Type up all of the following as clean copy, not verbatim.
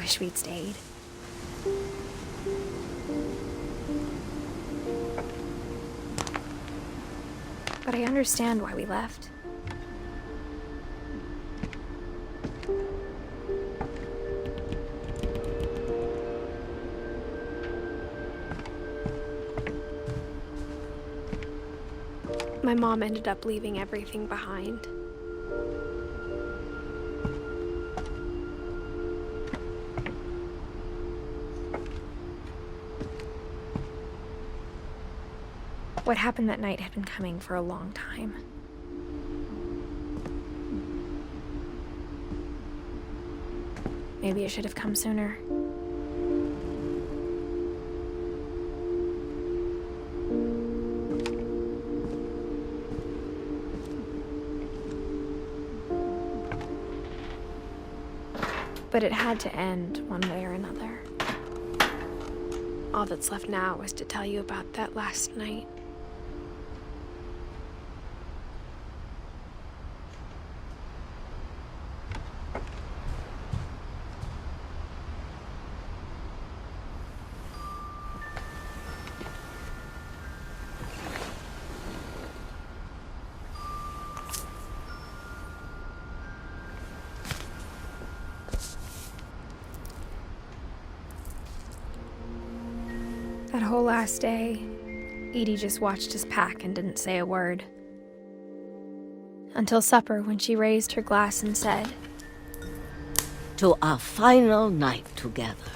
wish we'd stayed. But I understand why we left. My mom ended up leaving everything behind. What happened that night had been coming for a long time. Maybe it should have come sooner. But it had to end one way or another. All that's left now is to tell you about that last night. That whole last day, Edie just watched us pack and didn't say a word. Until supper, when she raised her glass and said, "To our final night together,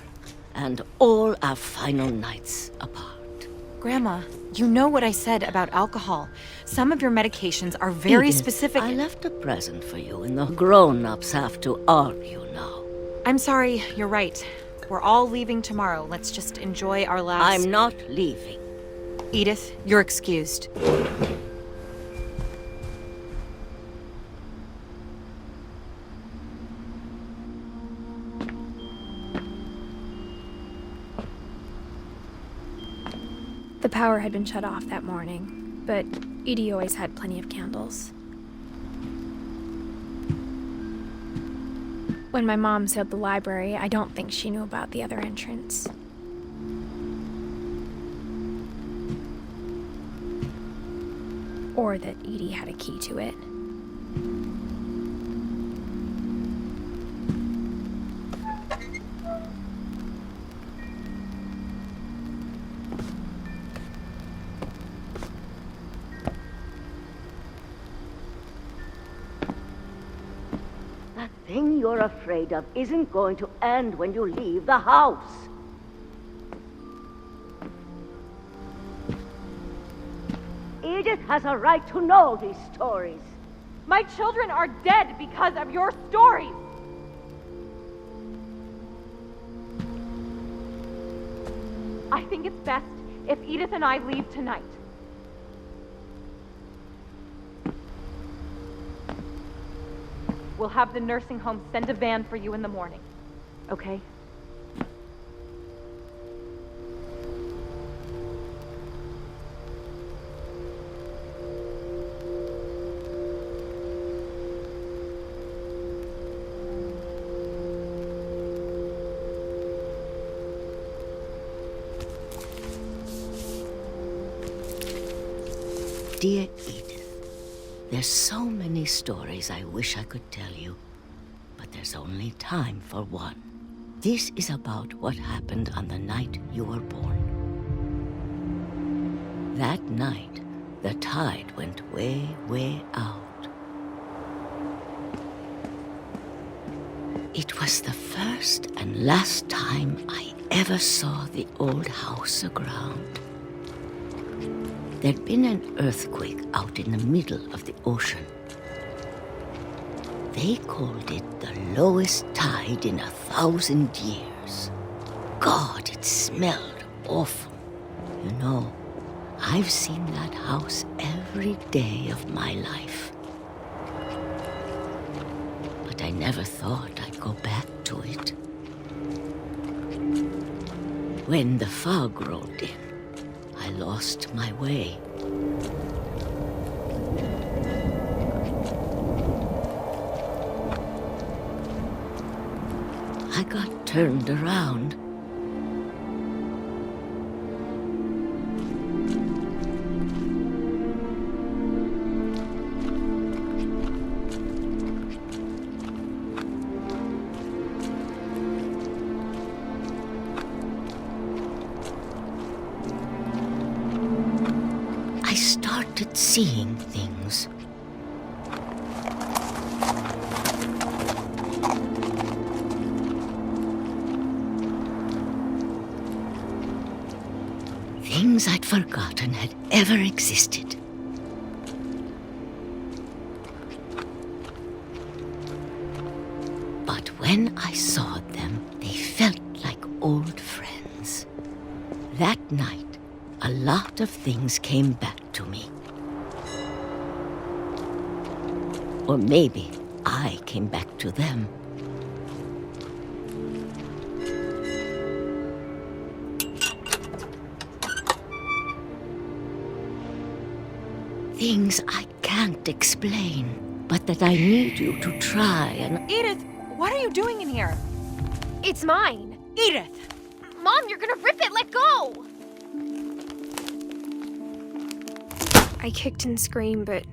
and all our final nights apart." Grandma, you know what I said about alcohol. Some of your medications are very Edith, specific. I left a present for you, and the grown-ups have to argue now. I'm sorry, you're right. We're all leaving tomorrow. Let's just enjoy our last... I'm not leaving. Edith, you're excused. the power had been shut off that morning, but Edie always had plenty of candles. When my mom sealed the library, I don't think she knew about the other entrance. Or that Edie had a key to it. That thing you're afraid of isn't going to end when you leave the house. Edith has a right to know these stories. My children are dead because of your stories! I think it's best if Edith and I leave tonight. We'll have the nursing home send a van for you in the morning, okay? Dear Edith, there's so many stories I wish I could tell you, but there's only time for one. This is about what happened on the night you were born. That night, the tide went way, way out. It was the first and last time I ever saw the old house aground. There'd been an earthquake out in the middle of the ocean. They called it the lowest tide in 1,000 years. God, it smelled awful. You know, I've seen that house every day of my life. But I never thought I'd go back to it. When the fog rolled in, I lost my way. I got turned around. I started seeing things. Things I'd forgotten had ever existed. But when I saw them, they felt like old friends. That night, a lot of things came back to me. Or maybe I came back to them. Things I can't explain, but that I need you to try and... Edith, what are you doing in here? It's mine. Edith! Mom, you're gonna rip it! Let go! I kicked and screamed, but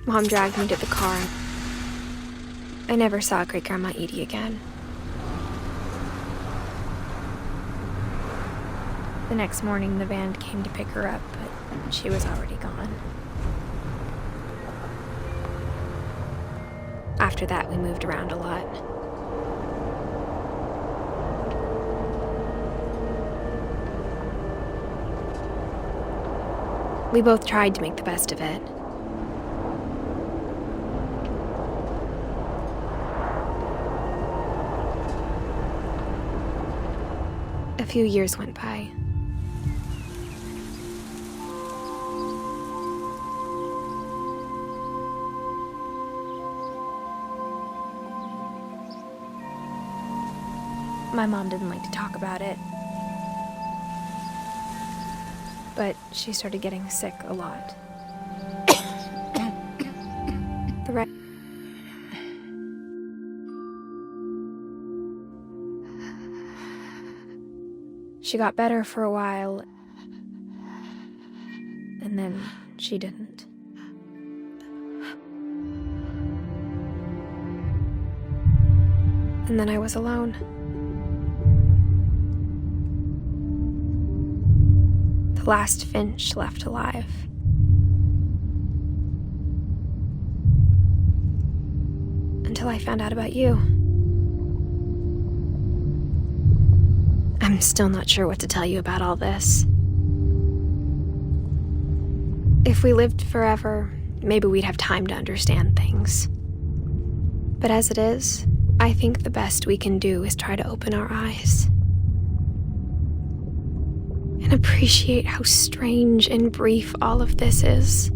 Mom dragged me to the car. I never saw Great-Grandma Edie again. The next morning, the van came to pick her up, but she was already gone. After that, we moved around a lot. We both tried to make the best of it. A few years went by. My mom didn't like to talk about it. But she started getting sick a lot. She got better for a while, and then she didn't. And then I was alone. The last Finch left alive. Until I found out about you. I'm still not sure what to tell you about all this. If we lived forever, maybe we'd have time to understand things. But as it is, I think the best we can do is try to open our eyes. And appreciate how strange and brief all of this is.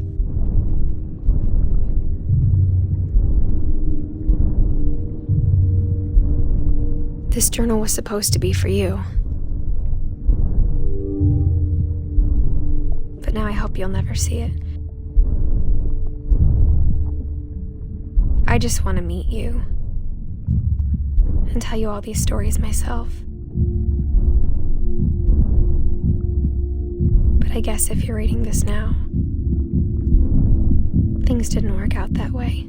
This journal was supposed to be for you. But now I hope you'll never see it. I just want to meet you and tell you all these stories myself. But I guess if you're reading this now, things didn't work out that way.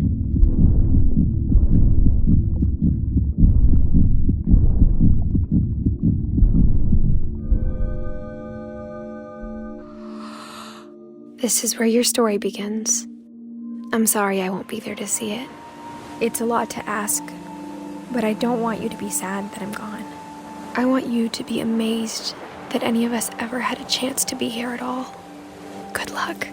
This is where your story begins. I'm sorry I won't be there to see it. It's a lot to ask, but I don't want you to be sad that I'm gone. I want you to be amazed that any of us ever had a chance to be here at all. Good luck.